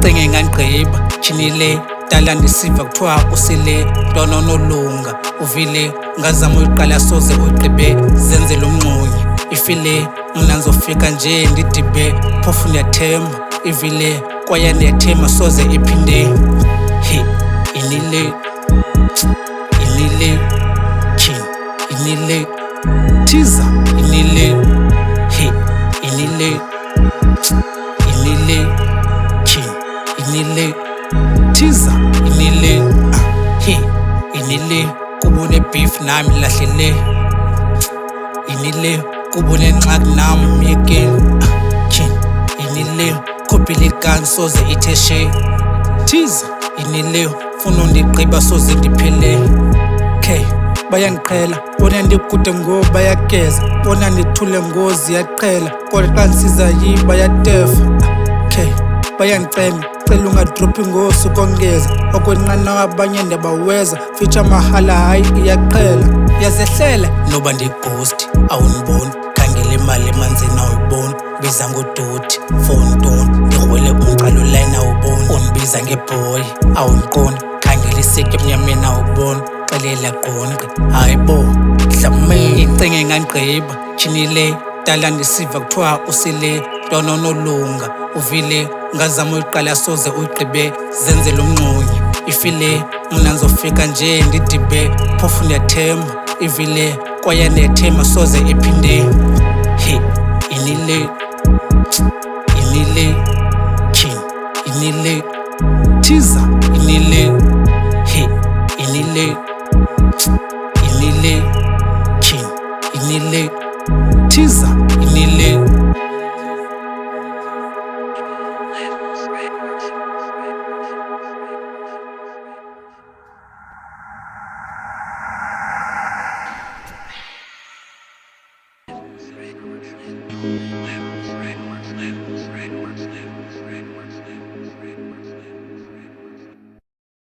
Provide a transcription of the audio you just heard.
ngicinge ngangigqiba chinile dala ndisiva kuthiwa usile ntwana onolunga uvile ngazama uyiqala soze uyigqibe zenzele umnxunyi ifile mna nzofika nje ndidibe phofu ndiyathemba ivile kwaye ndiyathemba soze iphinde inile chin inile thiza inile inile chin inile thiza inile inile kubone beef nami lahlele inile kubone ngxaki nami myekeni chin inile khophile kan soze itheshe thiza inile funa undigqiba soze ndiphele bayandiqhela bona ndikude ngo bayageza bona ndithule ngo ziyaqhela kodwa xa ndisiza yi bayatefa bayandicela cela ungadrophi ngosuku ongeza okwenqana abanye ndiyabaweza fitsha mahala hayi iyaqhela yazehlela noba ndighosti awundiboni khangela imali emanzini awuyiboni biza ngodoti fontoni ndirhwele umqala ulayini awuboni undibiza ngebhoyi awundiqondi khangela isitya emnyameni awuboni xelela gqonqe hayi bo dlame icinge ngangigqiba chinile dala ndisiva kuthiwa usile ntwana onolunga uvile ngazama uyiqala soze uyigqibe zenzele umnxunyi ifile mna nzofika nje ndidibe phofu ndiyathemba ivile kwaye ndiyathemba soze iphinde inile chin inile thiza inile inile chin inile thiza inile Records.